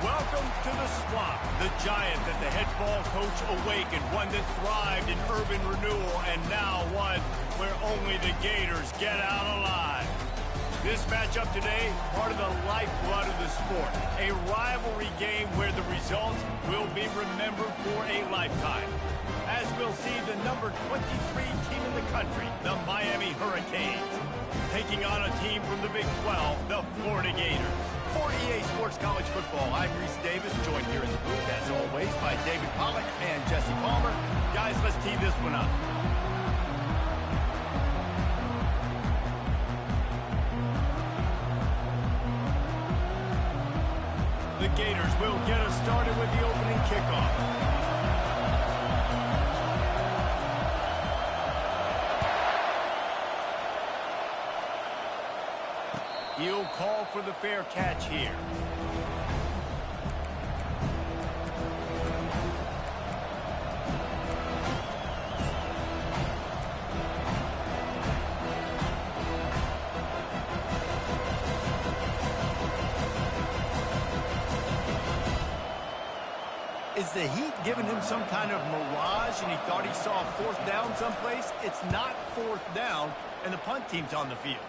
Welcome to the swamp, the giant that the head ball coach awakened, one that thrived in urban renewal, and now one where only the Gators get out alive. This matchup today, part of the lifeblood of the sport, a rivalry game where the results will be remembered for a lifetime. As we'll see the number 23 team in the country, the Miami Hurricanes, taking on a team from the Big 12, the Florida Gators. 48 Sports College Football. I'm Reese Davis, joined here in the booth, as always, by David Pollack and Jesse Palmer. Guys, let's tee this one up. The Gators will get us started with the opening kickoff. He'll call for the fair catch here. Is the heat giving him some kind of mirage and he thought he saw a fourth down someplace? It's not fourth down, and the punt team's on the field.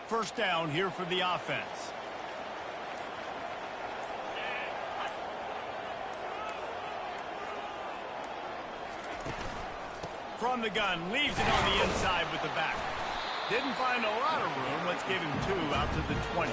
First down here for the offense. From the gun, leaves it on the inside with the back. Didn't find a lot of room. Let's give him 2 out to the 20.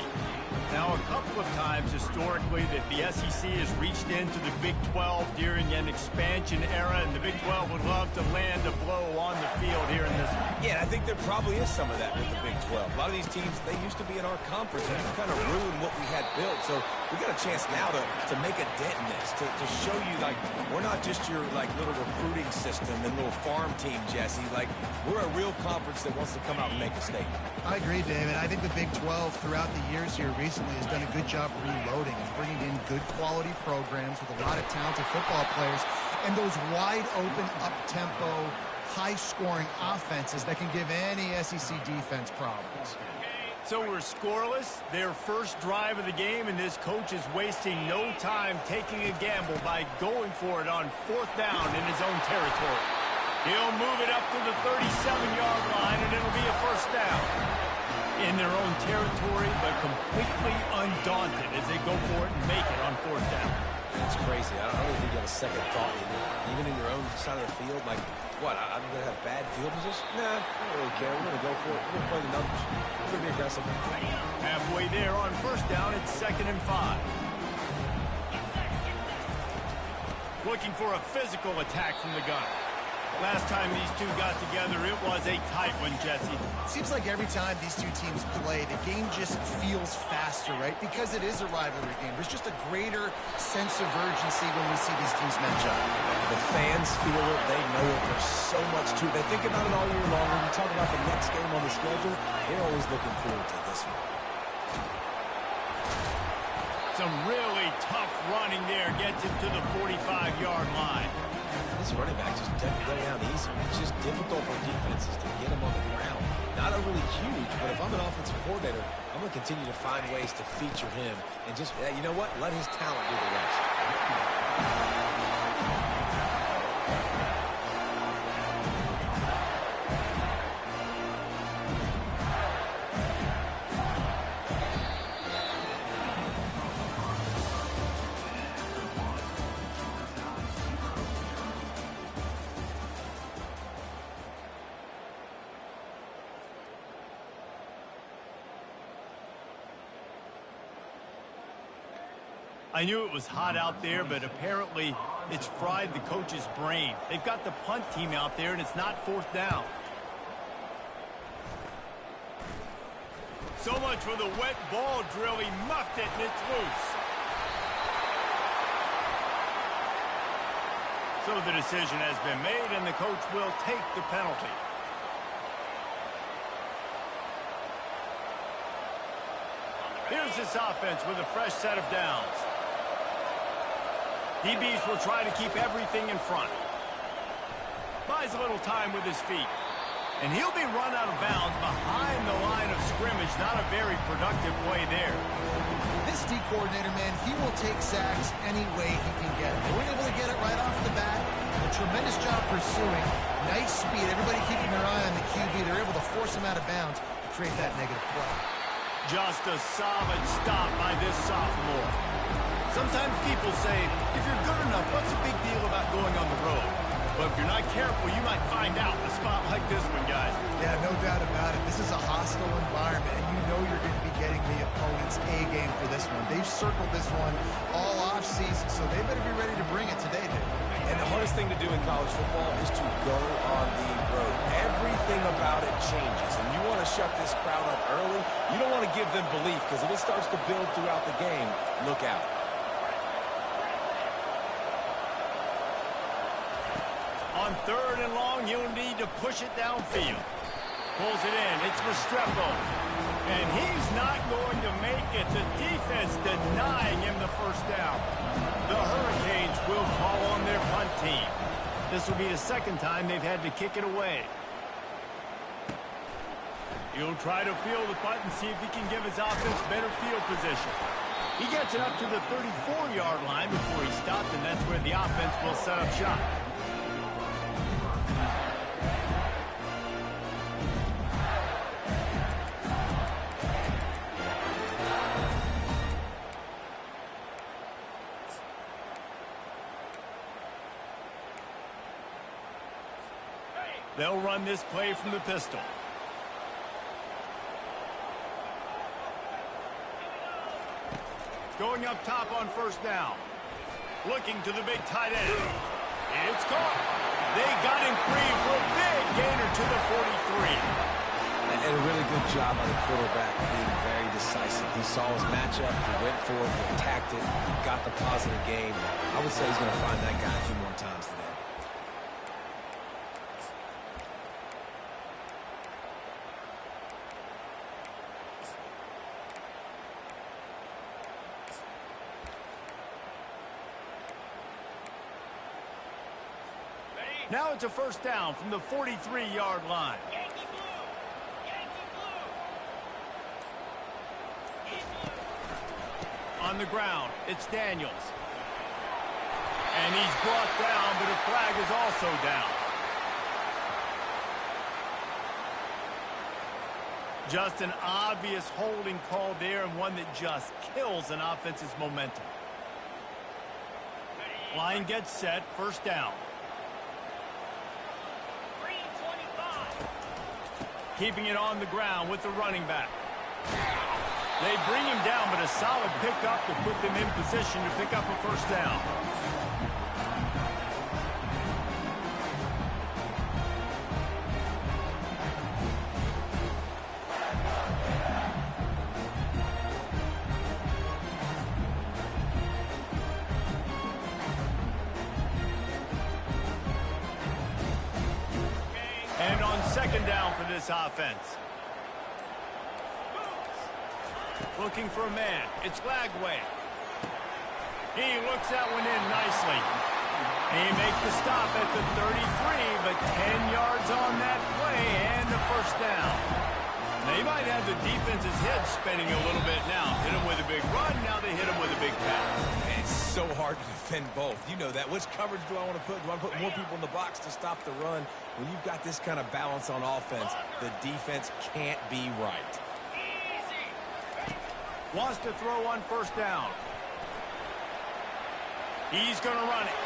Now, a couple of times historically that the SEC has reached into the Big 12 during an expansion era, and the Big 12 would love to land a blow on the field here in this one. Yeah, I think there probably is some of that with the Big 12. A lot of these teams, they used to be in our conference, and it's kind of ruined what we had built. So we got a chance now to make a dent in this, to show you, like, we're not just your, like, little recruiting system and little farm team, Jesse. Like, we're a real conference that wants to come out and make a statement. I agree, David. I think the Big 12 throughout the years here recently has done a good job reloading and bringing in good quality programs with a lot of talented football players and those wide open, up-tempo, high-scoring offenses that can give any SEC defense problems. So we're scoreless, their first drive of the game, and this coach is wasting no time taking a gamble by going for it on fourth down in his own territory. He'll move it up to the 37-yard line, and it'll be a first down. In their own territory, but completely undaunted as they go for it and make it on fourth down. That's crazy. I don't really think you have a second thought. Even in your own side of the field, like, what, I'm going to have bad field position? Nah, I don't really care. We're going to go for it. We're going to play the numbers. We're going to be aggressive. Halfway there on first down, it's 2nd and 5. Looking for a physical attack from the gun. Last time these two got together, it was a tight one, Jesse. It seems like every time these two teams play, the game just feels faster, right? Because it is a rivalry game. There's just a greater sense of urgency when we see these teams match up. The fans feel it. They know it. There's so much to it. They think about it all year long. When you talk about the next game on the schedule, they're always looking forward to this one. Some really tough running there gets him to the 45-yard line. This running back just doesn't go down easy. It's just difficult for defenses to get him on the ground. Not overly huge, but if I'm an offensive coordinator, I'm going to continue to find ways to feature him and just, you know what, let his talent do the rest. I knew it was hot out there, but apparently it's fried the coach's brain. They've got the punt team out there, and it's not fourth down. So much for the wet ball drill. He muffed it, and it's loose. So the decision has been made, and the coach will take the penalty. Here's this offense with a fresh set of downs. DBs will try to keep everything in front. Buys a little time with his feet. And he'll be run out of bounds behind the line of scrimmage. Not a very productive play there. This D coordinator, man, he will take sacks any way he can get it. They weren't able to get it right off the bat. A tremendous job pursuing. Nice speed. Everybody keeping their eye on the QB. They're able to force him out of bounds to create that negative play. Just a solid stop by this sophomore. Sometimes people say, if you're good enough, what's the big deal about going on the road? But if you're not careful, you might find out in a spot like this one, guys. Yeah, no doubt about it. This is a hostile environment, and you know you're going to be getting the opponent's A game for this one. They've circled this one all offseason, so they better be ready to bring it today, dude. And the hardest thing to do in college football is to go on the road. Everything about it changes, and you want to shut this crowd up early. You don't want to give them belief, because if it starts to build throughout the game, look out. On 3rd and long, you'll need to push it downfield. Pulls it in. It's Restrepo. And he's not going to make it. The defense denying him the first down. The Hurricanes will call on their punt team. This will be the second time they've had to kick it away. He'll try to field the punt and see if he can give his offense better field position. He gets it up to the 34-yard line before he stopped, and that's where the offense will set up shop. They'll run this play from the pistol. Going up top on first down. Looking to the big tight end. It's caught. They got him free for a big gainer to the 43. And a really good job by the quarterback being very decisive. He saw his matchup, he went for it, he attacked it, got the positive gain. I would say he's going to find that guy a few more times today. Now it's a first down from the 43-yard line. On the ground, it's Daniels. And he's brought down, but a flag is also down. Just an obvious holding call there, and one that just kills an offense's momentum. Line gets set, first down. Keeping it on the ground with the running back. They bring him down, but a solid pickup to put them in position to pick up a first down. And on second down for this offense. Looking for a man. It's Lagway. He looks that one in nicely. He makes the stop at the 33, but 10 yards on that play and a first down. They might have the defense's head spinning a little bit now. Hit him with a big run, now they hit him with a big pass. It's so hard to defend both. You know that. Which coverage do I want to put? Do I put more people in the box to stop the run? When you've got this kind of balance on offense, the defense can't be right. Wants to throw on first down. He's going to run it.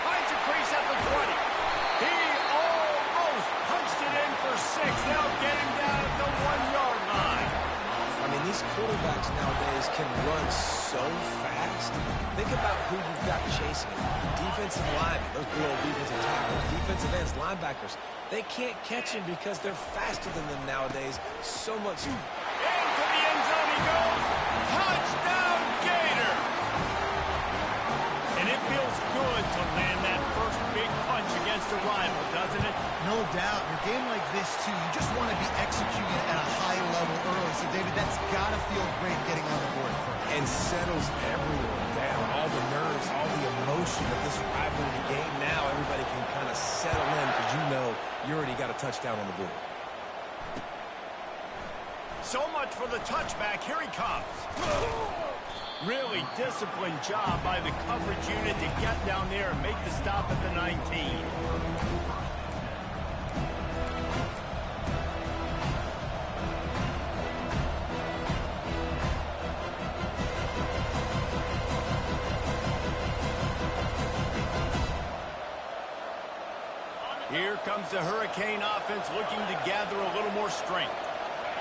Finds a crease at the 20. He almost punched it in for 6. They'll get him down at the 1-yard line. I mean, these quarterbacks nowadays can run so fast. Think about who you've got chasing him. Defensive linemen, those big old defensive tackles, defensive ends, linebackers. They can't catch him because they're faster than them nowadays. So much. Into the end zone he goes. Touchdown, Gator! And it feels good to land that first big punch against a rival, doesn't it? No doubt. In a game like this, too, you just want to be executing at a high level early. So, David, that's got to feel great getting on the board first. And settles everyone down. All the nerves, all the emotion of this rivalry game. Now everybody can kind of settle in because you know you already got a touchdown on the board. So much for the touchback. Here he comes. Really disciplined job by the coverage unit to get down there and make the stop at the 19. Here comes the Hurricane offense looking to gather a little more strength.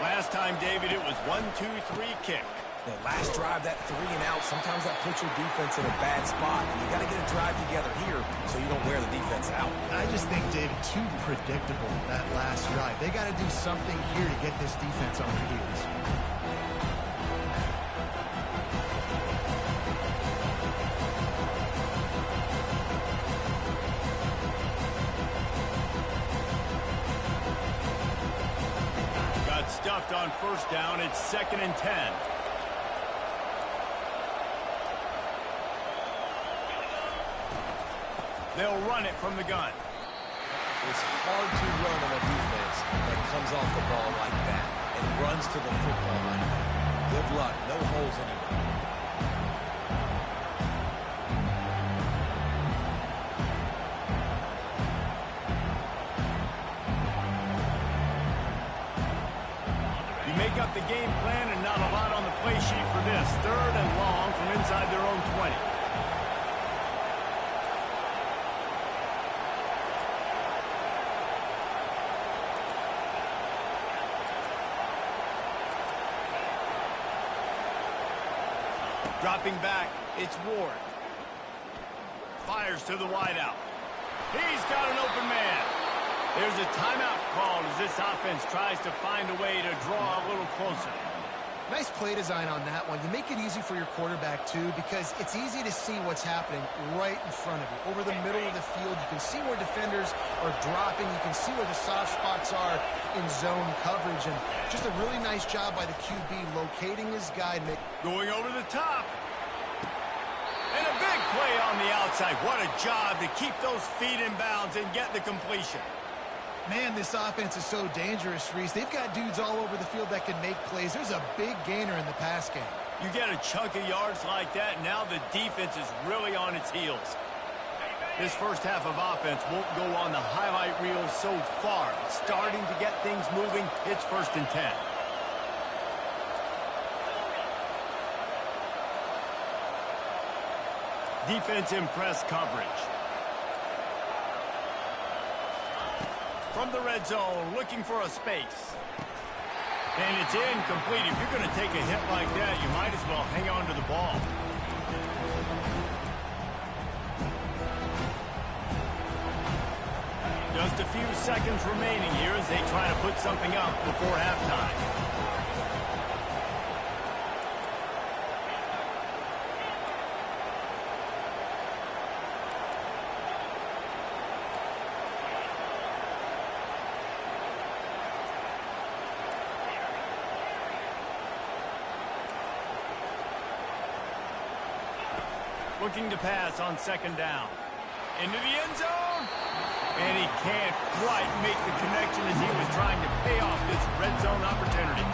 Last time, David, it was 1-2-3 kick. The last drive, that 3 and out, sometimes that puts your defense in a bad spot. And you got to get a drive together here so you don't wear the defense out. I just think, David, too predictable, that last drive. They got to do something here to get this defense on their heels. Stuffed on first down. It's 2nd and 10. They'll run it from the gun. It's hard to run on a defense that comes off the ball like that and runs to the football like that. Good luck. No holes anywhere. Make up the game plan and not a lot on the play sheet for this. 3rd and long from inside their own 20. Dropping back, it's Ward. Fires to the wideout. He's got an open man. There's a timeout called as this offense tries to find a way to draw a little closer. Nice play design on that one. You make it easy for your quarterback, too, because it's easy to see what's happening right in front of you. Over the middle of the field, you can see where defenders are dropping. You can see where the soft spots are in zone coverage. And just a really nice job by the QB locating his guy. Going over the top. And a big play on the outside. What a job to keep those feet in bounds and get the completion. Man, this offense is so dangerous, Reese. They've got dudes all over the field that can make plays. There's a big gainer in the pass game. You get a chunk of yards like that, and now the defense is really on its heels. This first half of offense won't go on the highlight reel so far. It's starting to get things moving. It's 1st and 10. Defense in press coverage. From the red zone, looking for a space. And it's incomplete. If you're going to take a hit like that, you might as well hang on to the ball. Just a few seconds remaining here as they try to put something up before halftime. Looking to pass on 2nd down. Into the end zone. And he can't quite make the connection as he was trying to pay off this red zone opportunity.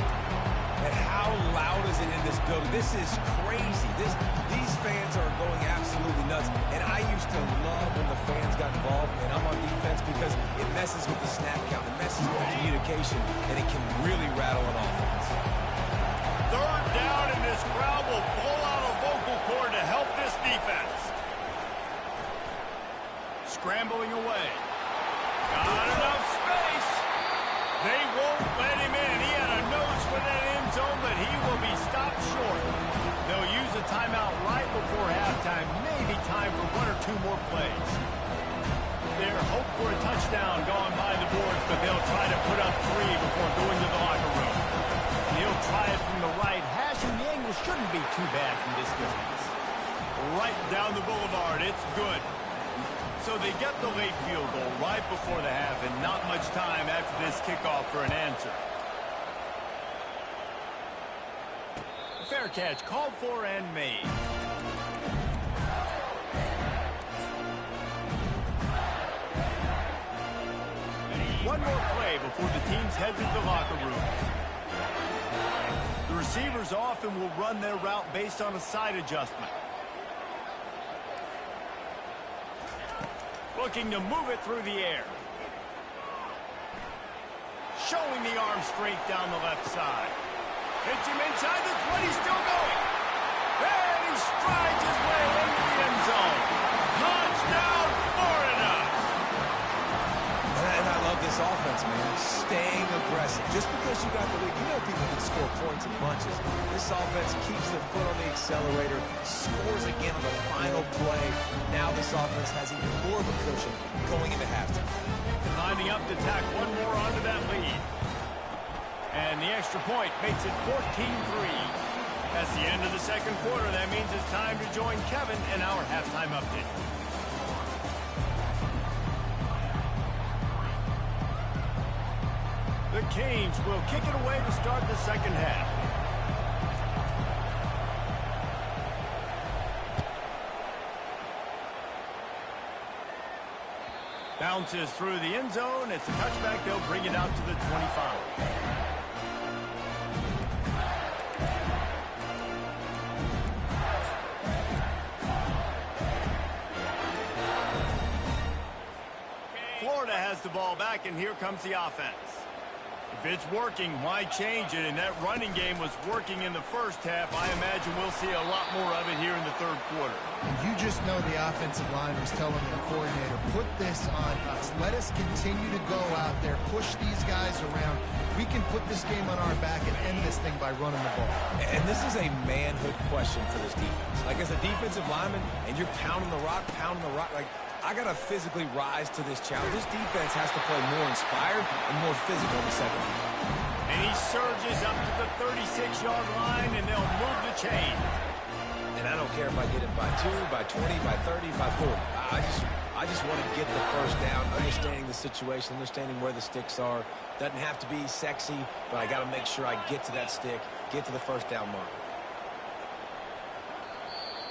And how loud is it in this building? This is crazy. These fans are going absolutely nuts. And I used to love when the fans got involved, and I'm on defense because it messes with the snap count. It messes with the communication, and it can really rattle an offense. 3rd down, and this crowd will pull out a vocal cord to help this defense. Scrambling away. Got enough space. They won't let him in. He had a nose for that end zone, but he will be stopped short. They'll use a timeout right before halftime. Maybe time for 1 or 2 more plays. Their hope for a touchdown gone by the boards, but they'll try to put up 3 before going to the locker room. And he'll try it from the right hash, and the angle shouldn't be too bad from this distance. Right down the boulevard. It's good. So they get the late field goal right before the half and not much time after this kickoff for an answer. Fair catch called for and made. One more play before the teams head to the locker rooms. The receivers often will run their route based on a side adjustment. Looking to move it through the air. Showing the arm strength down the left side. Hits him inside the 20, still going. And he strides his way into the end zone. Touchdown, Florida! And I love this offense, man. Staying aggressive. Just because you got the lead, you know people can score points in bunches. This offense keeps their foot on the accelerator, scores again on the final play. Now this offense has even more of a cushion going into halftime. Lining up to tack one more onto that lead. And the extra point makes it 14-3. That's the end of the second quarter. That means it's time to join Kevin in our halftime update. The Canes will kick it away to start the second half. Bounces through the end zone. It's a touchback. They'll bring it out to the 25. Florida has the ball back, and here comes the offense. If it's working, why change it? And that running game was working in the first half. I imagine we'll see a lot more of it here in the third quarter. And you just know the offensive line was telling their coordinator, put this on us. Let us continue to go out there, push these guys around. We can put this game on our back and end this thing by running the ball. And this is a manhood question for this defense. Like, as a defensive lineman, and you're pounding the rock, like, I got to physically rise to this challenge. This defense has to play more inspired and more physical in the second half. And he surges up to the 36-yard line, and they'll move the chain. And I don't care if I get it by 2, by 20, by 30, by 40. I just want to get the first down, understanding the situation, understanding where the sticks are. Doesn't have to be sexy, but I got to make sure I get to that stick, get to the first down mark.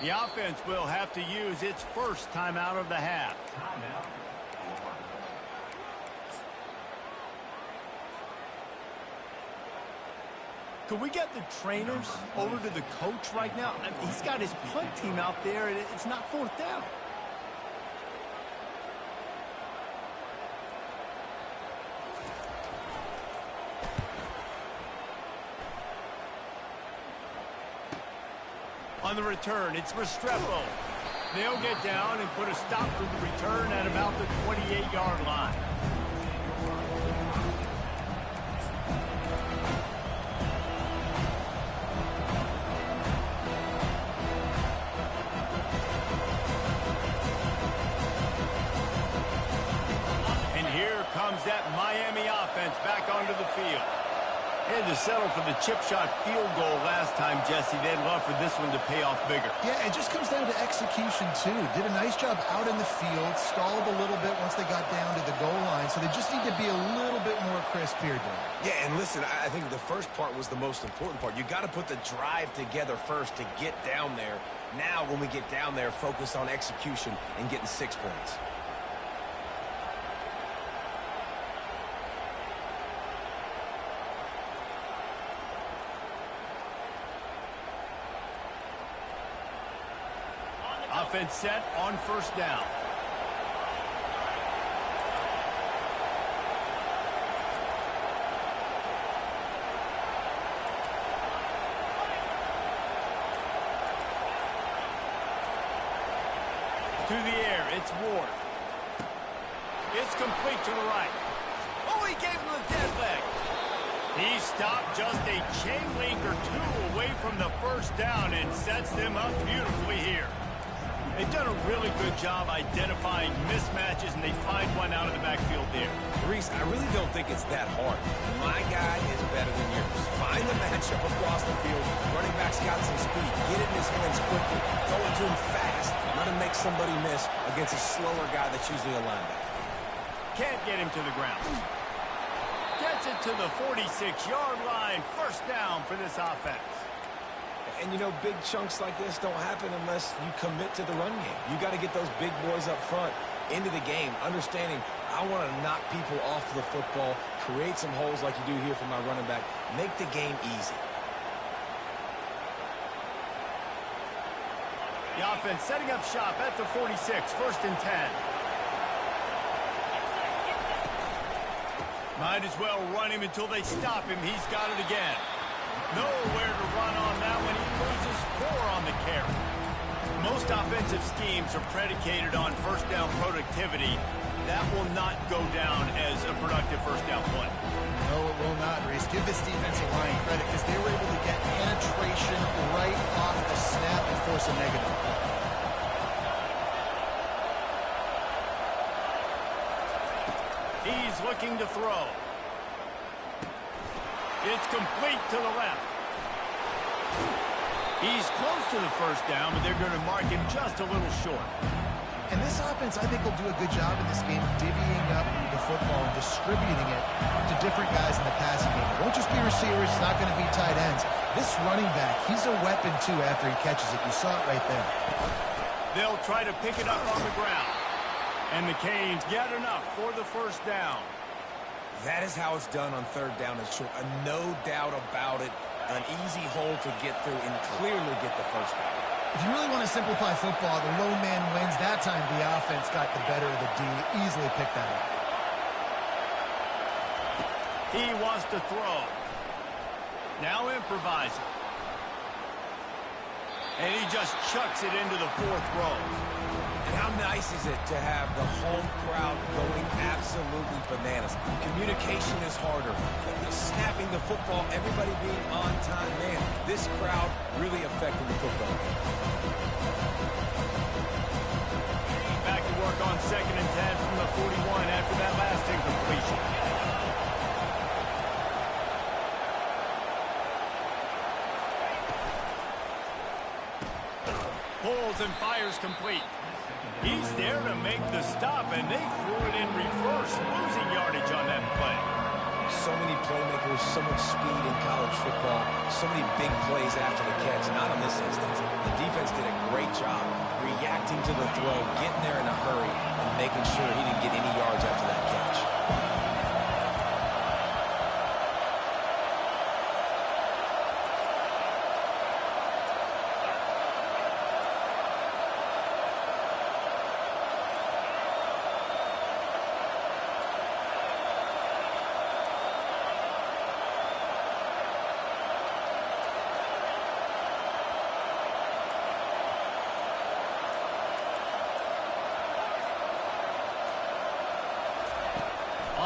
The offense will have to use its first timeout of the half. Could we get the trainers over to the coach right now? I mean, he's got his punt team out there, and it's not fourth down. On the return, it's Restrepo. They'll get down and put a stop to the return at about the 28-yard line. And here comes that Miami offense back onto the field. They had to settle for the chip shot field goal last time, Jesse. They'd love for this one to pay off bigger. Yeah, it just comes down to execution, too. Did a nice job out in the field, stalled a little bit once they got down to the goal line, so they just need to be a little bit more crisp here, Dave. Yeah, and listen, I think the first part was the most important part. You got to put the drive together first to get down there. Now, when we get down there, focus on execution and getting 6 points. Offense set on first down. To the air, it's Ward. It's complete to the right. Oh, he gave him the dead leg. He stopped just a chain link or two away from the first down and sets them up beautifully here. They've done a really good job identifying mismatches, and they find one out of the backfield there. Reese, I really don't think it's that hard. My guy is better than yours. Find the matchup across the field. Running back's got some speed. Get it in his hands quickly. Throw it to him fast. let him make somebody miss against a slower guy that's usually a linebacker. Can't get him to the ground. Gets it to the 46-yard line. First down for this offense. And, you know, big chunks like this don't happen unless you commit to the run game. You got to get those big boys up front into the game, understanding I want to knock people off the football, create some holes like you do here for my running back, make the game easy. The offense setting up shop at the 46, first and 10. Might as well run him until they stop him. He's got it again. Nowhere to run on that one. He loses 4 on the carry. Most offensive schemes are predicated on first down productivity. That will not go down as a productive first down play. No, it will not, Reese. Give this defensive line credit because they were able to get penetration right off the snap and force a negative play. He's looking to throw. It's complete to the left. He's close to the first down, but they're going to mark him just a little short. And this offense, I think, will do a good job in this game divvying up the football and distributing it to different guys in the passing game. It won't just be receivers. It's not going to be tight ends. This running back, he's a weapon, too, after he catches it. You saw it right there. They'll try to pick it up on the ground. And the Canes get enough for the first down. That is how it's done on third down and short. No doubt about it. An easy hole to get through and clearly get the first down. If you really want to simplify football, the lone man wins. That time the offense got the better of the D. Easily picked that up. He wants to throw. Now improvising. And he just chucks it into the 4th row. And how nice is it to have the home crowd going absolutely bananas? Communication is harder. Snapping the football, everybody being on time. Man, this crowd really affecting the football game. Back to work on 2nd and 10 from the 41 after that last incompletion. Pulls and fires complete. He's there to make the stop, and they threw it in reverse, losing yardage on that play. So many playmakers, so much speed in college football, so many big plays after the catch. Not in this instance. The defense did a great job reacting to the throw, getting there in a hurry, and making sure he didn't get any yards after that catch.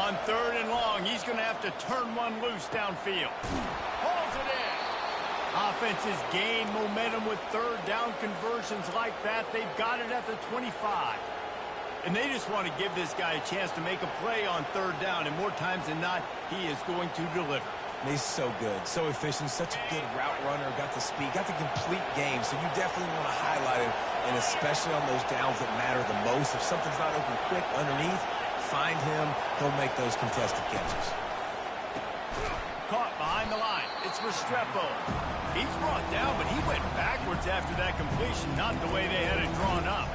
On 3rd and long, he's going to have to turn one loose downfield. Hauls it in. Offenses gain momentum with 3rd down conversions like that. They've got it at the 25. And they just want to give this guy a chance to make a play on 3rd down. And more times than not, he is going to deliver. He's so good, so efficient, such a good route runner, got the speed, got the complete game. So you definitely want to highlight him, and especially on those downs that matter the most. If something's not open quick underneath, find him, he'll make those contested catches. Caught behind the line. It's Restrepo. He's brought down, but he went backwards after that completion, not the way they had it drawn up.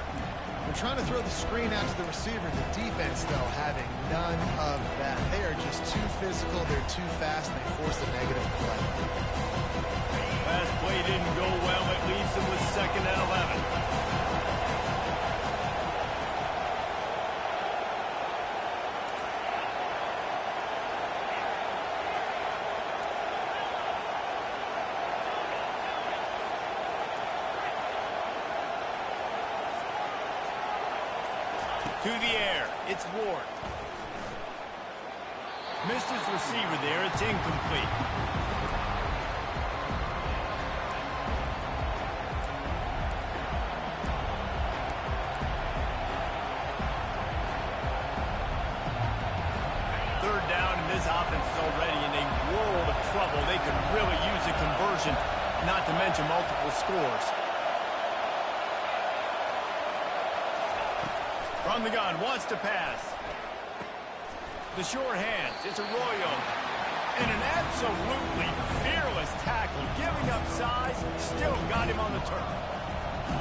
They're trying to throw the screen out to the receiver. The defense, though, having none of that. They are just too physical. They're too fast, and they force a negative play. Last play didn't go well. It leaves them with 2nd and 11. To the air, it's Ward. Missed his receiver there, it's incomplete. Third down, and this offense is already in a world of trouble. They could really use a conversion, not to mention multiple scores. From the gun, wants to pass. The short hands, it's Arroyo. And an absolutely fearless tackle, giving up size, still got him on the turf.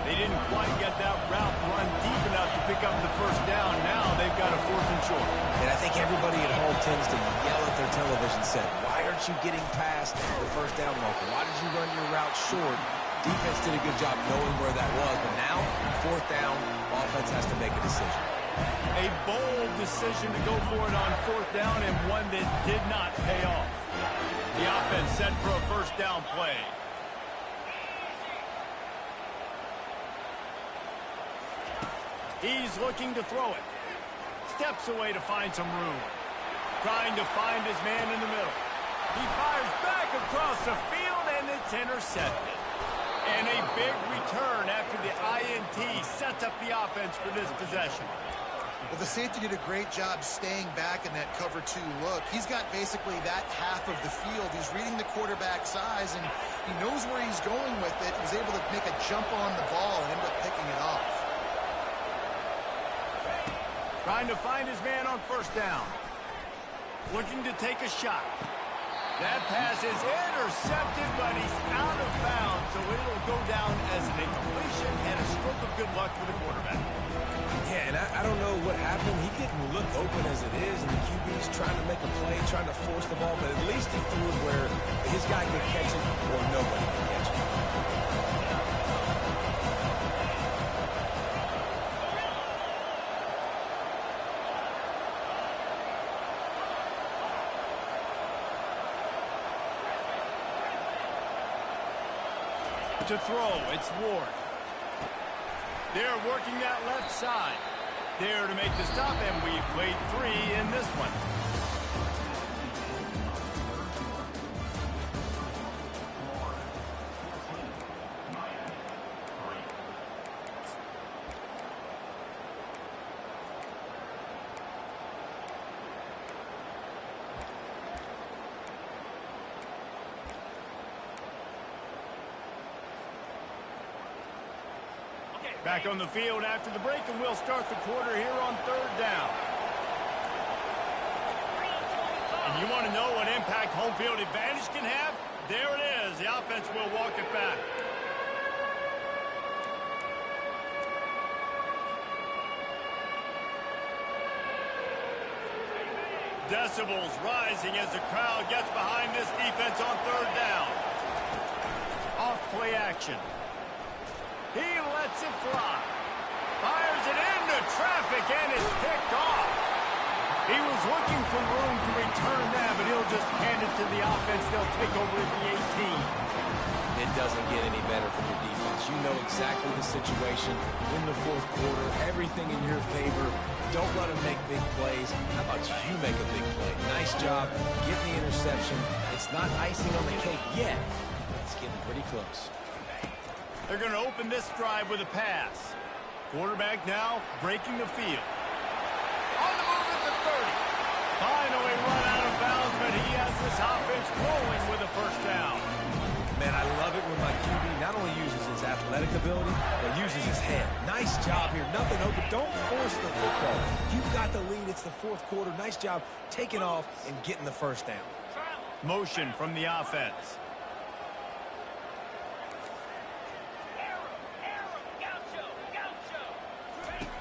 They didn't quite get that route run deep enough to pick up the first down. Now they've got a 4th and short. And I think everybody at home tends to yell at their television set, why aren't you getting past the first down marker? Why did you run your route short? Defense did a good job knowing where that was, but now, 4th down, offense has to make a decision. A bold decision to go for it on 4th down, and one that did not pay off. The offense set for a first down play. He's looking to throw it. Steps away to find some room. Trying to find his man in the middle. He fires back across the field, and it's intercepted. And a big return after the INT sets up the offense for this possession. Well, the safety did a great job staying back in that cover 2 look. He's got basically that half of the field. He's reading the quarterback's eyes, and he knows where he's going with it. He's able to make a jump on the ball and end up picking it off. Trying to find his man on first down. Looking to take a shot. That pass is intercepted, but he's out of bounds, so it'll go down as an incompletion and a stroke of good luck for the quarterback. Yeah, and I don't know what happened. He didn't look open as it is, and the QB's trying to make a play, trying to force the ball, but at least he threw it where his guy could catch it or nobody could catch it. To throw, it's Ward. They're working that left side. There to make the stop, and we played 3 in this one. Back on the field after the break, and we'll start the quarter here on 3rd down. And you want to know what impact home field advantage can have? There it is. The offense will walk it back. Decibels rising as the crowd gets behind this defense on 3rd down. Off play action. He lets it fly. Fires it into traffic, and it's picked off. He was looking for room to return that, but he'll just hand it to the offense. They'll take over at the 18. It doesn't get any better from your defense. You know exactly the situation in the 4th quarter. Everything in your favor. Don't let them make big plays. How about you make a big play? Nice job getting the interception. It's not icing on the cake yet, but it's getting pretty close. They're going to open this drive with a pass. Quarterback now breaking the field. On the move at the 30. Finally run out of bounds, but he has this offense rolling with a first down. Man, I love it when my QB not only uses his athletic ability, but uses his head. Nice job here. Nothing open. Don't force the football. You've got the lead. It's the 4th quarter. Nice job taking off and getting the first down. Motion from the offense.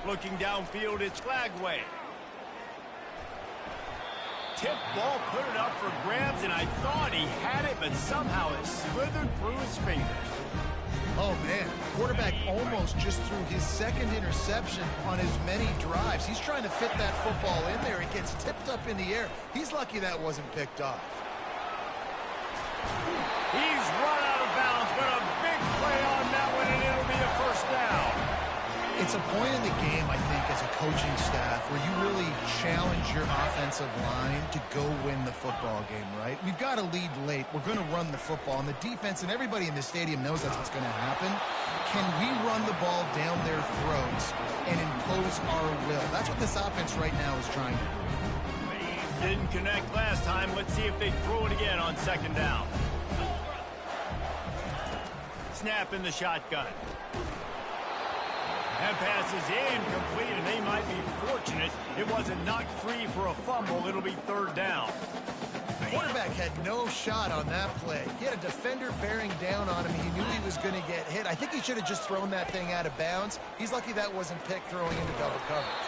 Looking downfield, it's Flagway. Tip ball, put it up for grabs, and I thought he had it, but somehow it slithered through his fingers. Oh, man. Quarterback almost just threw his 2nd interception on as many drives. He's trying to fit that football in there. It gets tipped up in the air. He's lucky that wasn't picked off. He's run out of bounds, but a big play on that one, and it'll be a first down. It's a point in the game, I think, as a coaching staff where you really challenge your offensive line to go win the football game, right? We've got to lead late. We're going to run the football, and the defense and everybody in the stadium knows that's what's going to happen. Can we run the ball down their throats and impose our will? That's what this offense right now is trying to do. Didn't connect last time. Let's see if they throw it again on 2nd down. Snap in the shotgun. That pass is incomplete, and they might be fortunate it wasn't knocked free for a fumble. It'll be third down. The quarterback had no shot on that play. He had a defender bearing down on him. He knew he was going to get hit. I think he should have just thrown that thing out of bounds. He's lucky that wasn't picked throwing into double coverage.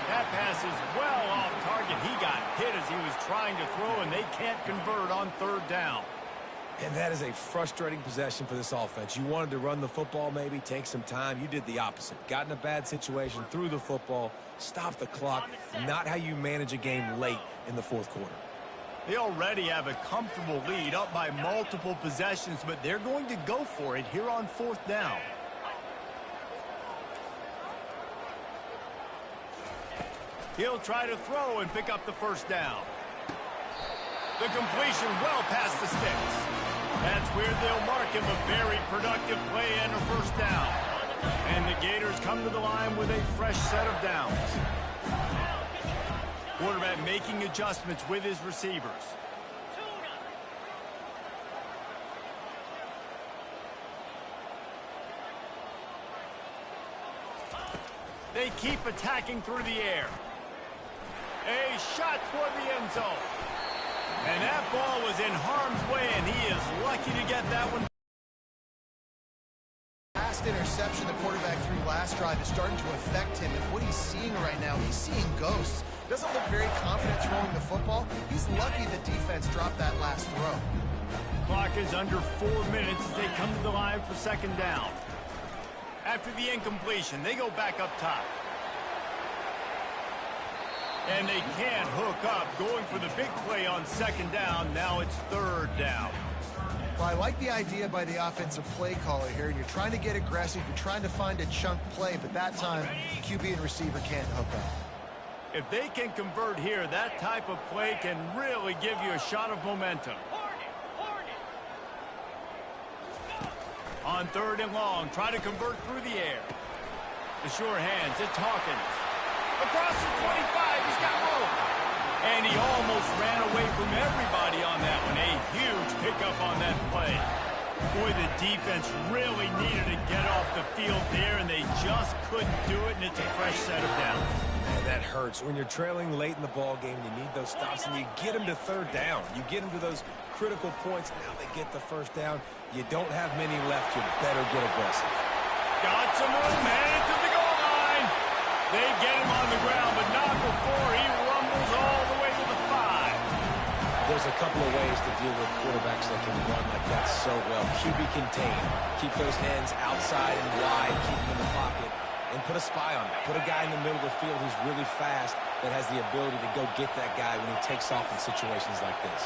That pass is well off target. He got hit as he was trying to throw, and they can't convert on third down. And that is a frustrating possession for this offense. You wanted to run the football, maybe take some time. You did the opposite. Got in a bad situation, threw the football, stopped the clock. Not how you manage a game late in the fourth quarter. They already have a comfortable lead, up by multiple possessions, but they're going to go for it here on fourth down. He'll try to throw and pick up the first down. The completion well past the sticks. That's where they'll mark him a very productive play and a first down. And the Gators come to the line with a fresh set of downs. Quarterback making adjustments with his receivers. They keep attacking through the air. A shot toward the end zone. And that ball was in harm's way, and he is lucky to get that one. Last interception the quarterback threw last drive is starting to affect him, and what he's seeing right now, he's seeing ghosts. Doesn't look very confident throwing the football. He's lucky the defense dropped that last throw. Clock is under 4 minutes as they come to the line for second down. After the incompletion, they go back up top. And they can't hook up, going for the big play on second down. Now it's third down. Well, I like the idea by the offensive play caller here. You're trying to get aggressive. You're trying to find a chunk play, but that time, QB and receiver can't hook up. If they can convert here, that type of play can really give you a shot of momentum. On third and long, try to convert through the air. The sure hands, it's Hawkins. Across the 25, he's got room. And he almost ran away from everybody on that one. A huge pickup on that play. Boy, the defense really needed to get off the field there, and they just couldn't do it, and it's a fresh set of downs. Man, that hurts. When you're trailing late in the ball game, you need those stops, and you get them to third down. You get them to those critical points. Now they get the first down. You don't have many left. You better get aggressive. Got some room, headed to the goal line. They get him on the ground, but not before he rumbles all the way to the 5. There's a couple of ways to deal with quarterbacks that can run like that so well. QB contain. Keep those hands outside and wide. Keep them in the pocket. And put a spy on it. Put a guy in the middle of the field who's really fast that has the ability to go get that guy when he takes off in situations like this.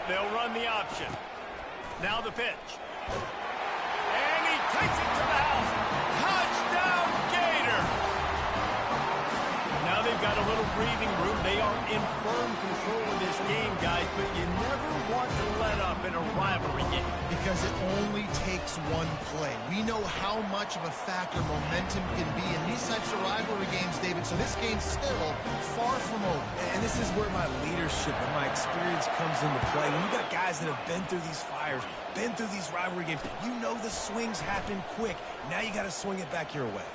They'll run the option. Now the pitch. And he takes it to the house. Touchdown, Gator! Now they've got a little breathing room. They are in firm control of this game, guys, but you never want to let up in a rivalry game. Because it only takes one play. We know how much of a factor momentum can be in these types of rivalry games, David, so this game's still far from over. And this is where my leadership and my experience comes into play. When you got guys that have been through these fires, been through these rivalry games, you know the swings happen quick. Now you got to swing it back your way.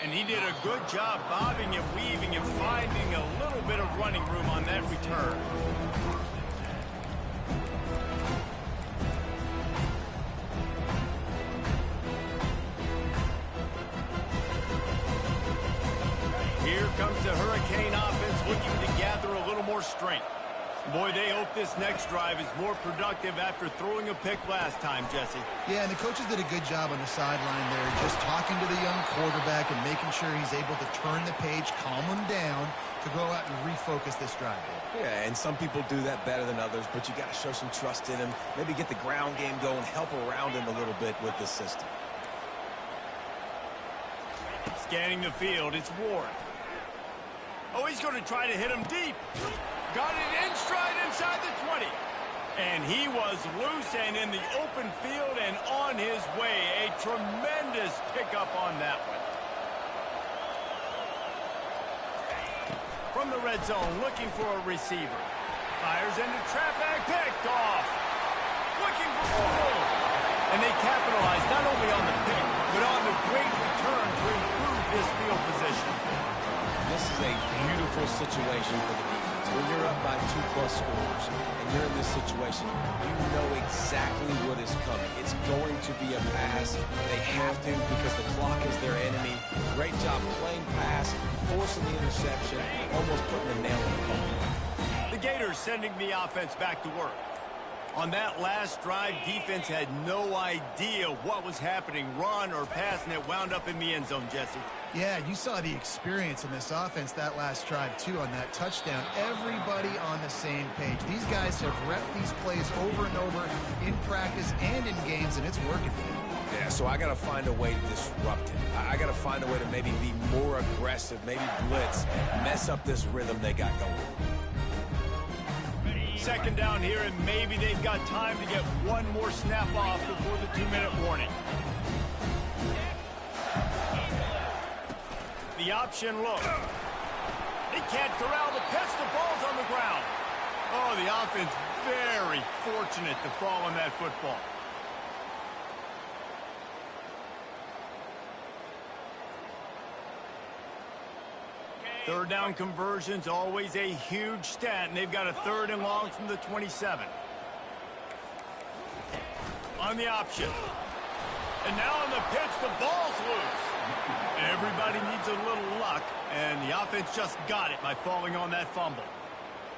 And he did a good job bobbing and weaving and finding a little bit of running room on that return. Here comes the Hurricane offense looking to gather a little more strength. Boy, they hope this next drive is more productive after throwing a pick last time, Jesse. Yeah, and the coaches did a good job on the sideline there, just talking to the young quarterback and making sure he's able to turn the page, calm him down, to go out and refocus this drive. Yeah, and some people do that better than others, but you got to show some trust in him, maybe get the ground game going, help around him a little bit with this system. Scanning the field, it's Ward. Oh, he's going to try to hit him deep. Got it in stride inside the 20. And he was loose and in the open field and on his way. A tremendous pickup on that one. From the red zone, looking for a receiver. Fires into traffic, picked off. Looking for more. And they capitalize not only on the pick, but on the great return to improve this field position. This is a beautiful situation for the defense. When you're up by 2+ scores and you're in this situation, you know exactly what is coming. It's going to be a pass. They have to because the clock is their enemy. Great job playing pass, forcing the interception, almost putting a nail in the coffin. The Gators sending the offense back to work. On that last drive, defense had no idea what was happening, run or pass, and it wound up in the end zone, Jesse. Yeah, you saw the experience in this offense that last drive, too, on that touchdown. Everybody on the same page. These guys have repped these plays over and over in practice and in games, and it's working for them. Yeah, so I got to find a way to disrupt him. I got to find a way to maybe be more aggressive, maybe blitz, mess up this rhythm they got going. Second down here, and maybe they've got time to get one more snap off before the 2-minute warning. The option look. They can't corral the pitch. The ball's on the ground. Oh, the offense very fortunate to fall on that football. Third down conversions, always a huge stat, and they've got a 3rd and long from the 27. On the option. And now on the pitch, the ball's loose. Everybody needs a little luck, and the offense just got it by falling on that fumble.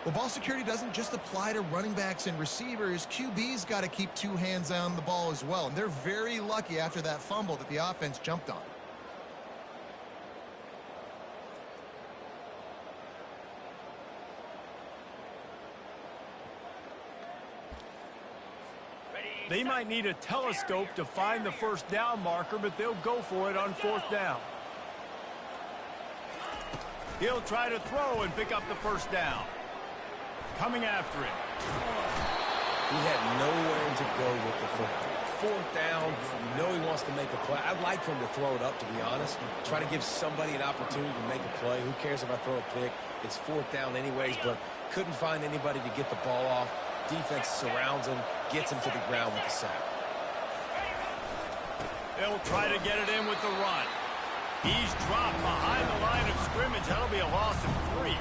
Well, ball security doesn't just apply to running backs and receivers. QB's got to keep 2 hands on the ball as well, and they're very lucky after that fumble that the offense jumped on. They might need a telescope to find the first down marker, but they'll go for it on 4th down. He'll try to throw and pick up the first down. Coming after it. He had nowhere to go with the football. 4th down, you know he wants to make a play. I'd like for him to throw it up, to be honest. Try to give somebody an opportunity to make a play. Who cares if I throw a pick? It's 4th down anyways, but couldn't find anybody to get the ball off. Defense surrounds him, gets him to the ground with the sack. They'll try to get it in with the run. He's dropped behind the line of scrimmage. That'll be a loss of 3.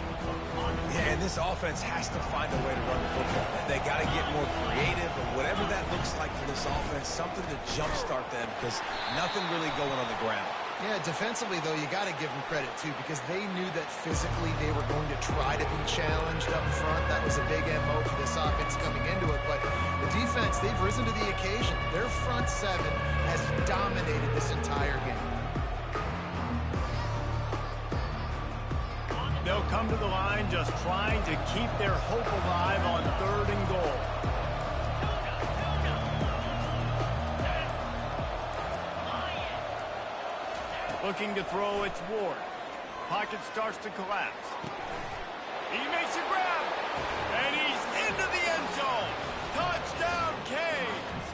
Yeah, and this offense has to find a way to run the football. They got to get more creative, or whatever that looks like for this offense, something to jumpstart them, because nothing really going on the ground. Yeah, defensively, though, you got to give them credit, too, because they knew that physically they were going to try to be challenged up front. That was a big MO for this offense coming into it. But the defense, they've risen to the occasion. Their front 7 has dominated this entire game. They'll come to the line just trying to keep their hope alive on 3rd and goal. Looking to throw, it's Ward. Pocket starts to collapse. He makes a grab, and he's into the end zone. Touchdown, Canes!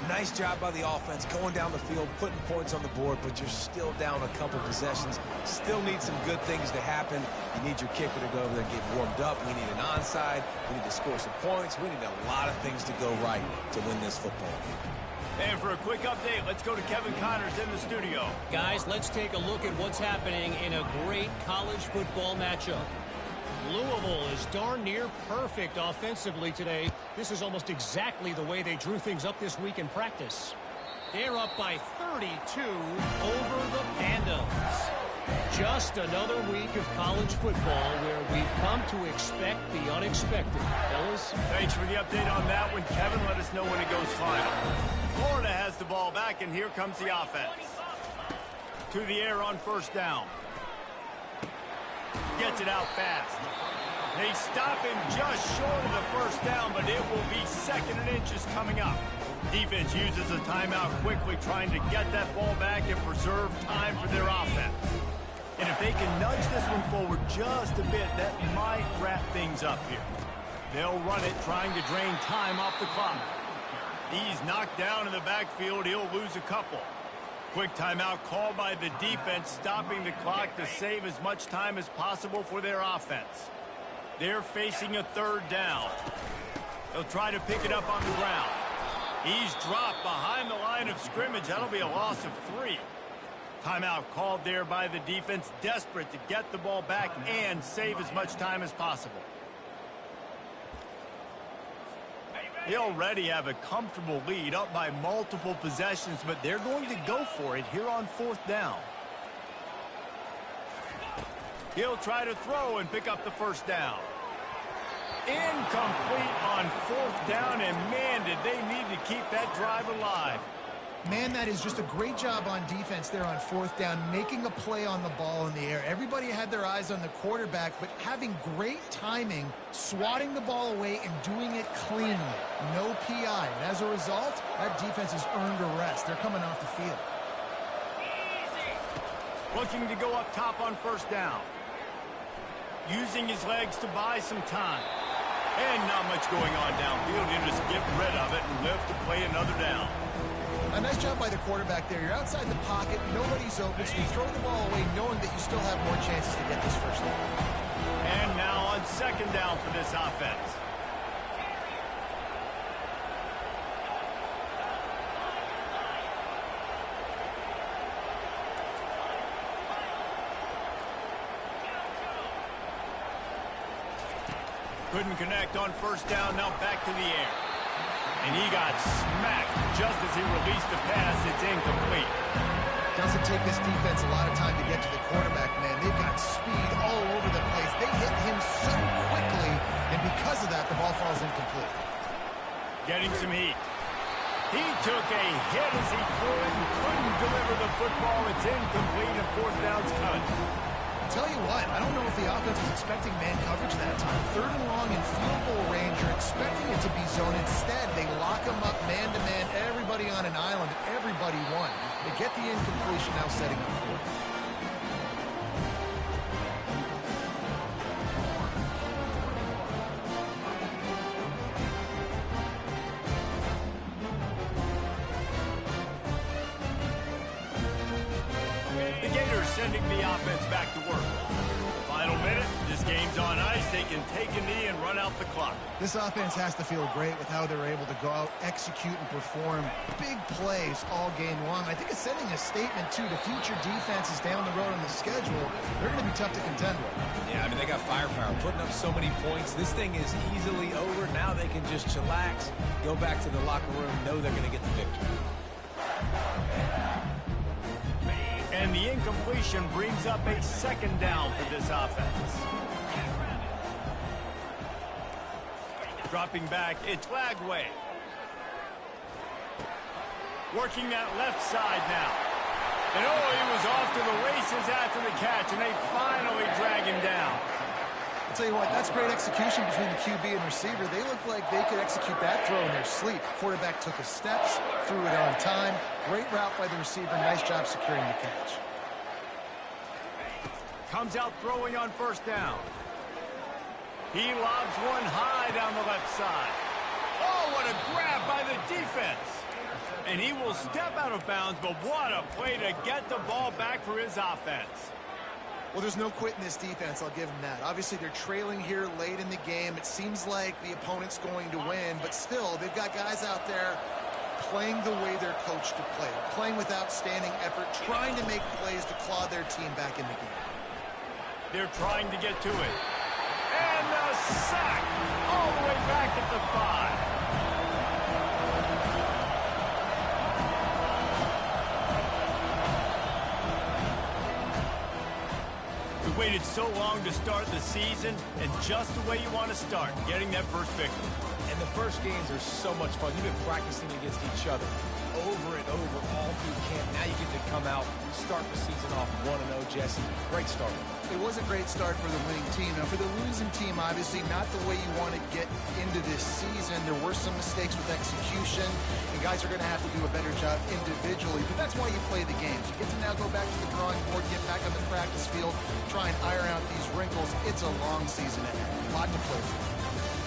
Nice job by the offense going down the field, putting points on the board, but you're still down a couple possessions. Still need some good things to happen. You need your kicker to go over there and get warmed up. We need an onside. We need to score some points. We need a lot of things to go right to win this football game. And for a quick update, let's go to Kevin Connors in the studio. Guys, let's take a look at what's happening in a great college football matchup. Louisville is darn near perfect offensively today. This is almost exactly the way they drew things up this week in practice. They're up by 32 over the Pandas. Just another week of college football where we've come to expect the unexpected. Fellas? Thanks for the update on that one, Kevin. Let us know when it goes final. Florida has the ball back, and here comes the offense. To the air on 1st down. Gets it out fast. They stop him just short of the 1st down, but it will be 2nd and inches coming up. Defense uses a timeout quickly, trying to get that ball back and preserve time for their offense. And if they can nudge this one forward just a bit, that might wrap things up here. They'll run it, trying to drain time off the clock. He's knocked down in the backfield. He'll lose a couple. Quick timeout called by the defense, stopping the clock to save as much time as possible for their offense. They're facing a third down. They'll try to pick it up on the ground. He's dropped behind the line of scrimmage. That'll be a loss of 3. Timeout called there by the defense, desperate to get the ball back and save as much time as possible. They already have a comfortable lead, up by multiple possessions, but they're going to go for it here on 4th down. He'll try to throw and pick up the first down. Incomplete on 4th down, and man, did they need to keep that drive alive. Man, that is just a great job on defense there on 4th down, making a play on the ball in the air. Everybody had their eyes on the quarterback, but having great timing, swatting the ball away, and doing it cleanly. No PI. And as a result, that defense has earned a rest. They're coming off the field. Looking to go up top on 1st down. Using his legs to buy some time. And not much going on downfield. You just get rid of it and live to play another down. A nice job by the quarterback there. You're outside the pocket, nobody's open, so you throw the ball away knowing that you still have more chances to get this first down. And now on 2nd down for this offense. Couldn't connect on 1st down, now back to the air. And he got smacked just as he released the pass. It's incomplete. Doesn't take this defense a lot of time to get to the quarterback, man. They've got speed all over the place. They hit him so quickly, and because of that, the ball falls incomplete. Getting some heat. He took a hit as he threw it and couldn't deliver the football. It's incomplete, and 4th down's cut. Tell you what, I don't know if the offense was expecting man coverage that time. 3rd and long in field goal range. You're expecting it to be zone. Instead, they lock him up man-to-man, everybody on an island, everybody won. They get the incompletion, now setting up for it. Sending the offense back to work. Final minute, this game's on ice. They can take a knee and run out the clock. This offense has to feel great with how they're able to go out, execute, and perform big plays all game long. I think it's sending a statement, too, to future defenses down the road on the schedule. They're going to be tough to contend with. Yeah, I mean, they got firepower, putting up so many points. This thing is easily over. Now they can just chillax, go back to the locker room, know they're going to get the victory. And the incompletion brings up a 2nd down for this offense. Dropping back, it's Lagway. Working that left side now. And oh, he was off to the races after the catch, and they finally drag him down. I'll tell you what, that's great execution between the QB and receiver. They look like they could execute that throw in their sleep. Quarterback took his steps, threw it on time. Great route by the receiver. Nice job securing the catch. Comes out throwing on 1st down. He lobs one high down the left side. Oh, what a grab by the defense. And he will step out of bounds, but what a play to get the ball back for his offense. Well, there's no quit in this defense, I'll give them that. Obviously, they're trailing here late in the game. It seems like the opponent's going to win, but still, they've got guys out there playing the way they're coached to play, playing with outstanding effort, trying to make plays to claw their team back in the game. They're trying to get to it. And the sack all the way back at the 5. We waited so long to start the season, and just the way you want to start, getting that first victory. And the first games are so much fun. You've been practicing against each other over and over all through camp. Now you get to come out, start the season off 1-0, Jesse. Great start. It was a great start for the winning team. Now, for the losing team, obviously not the way you want to get into this season. There were some mistakes with execution, and guys are going to have to do a better job individually. But that's why you play the games. You get to now go back to the drawing board, get back on the practice field, try and iron out these wrinkles. It's a long season ahead. A lot to play for.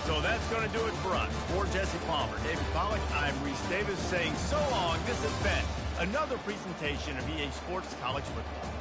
So that's going to do it for us. For Jesse Palmer, David Pollack, I'm Reese Davis saying so long. This has been another presentation of EA Sports College Football.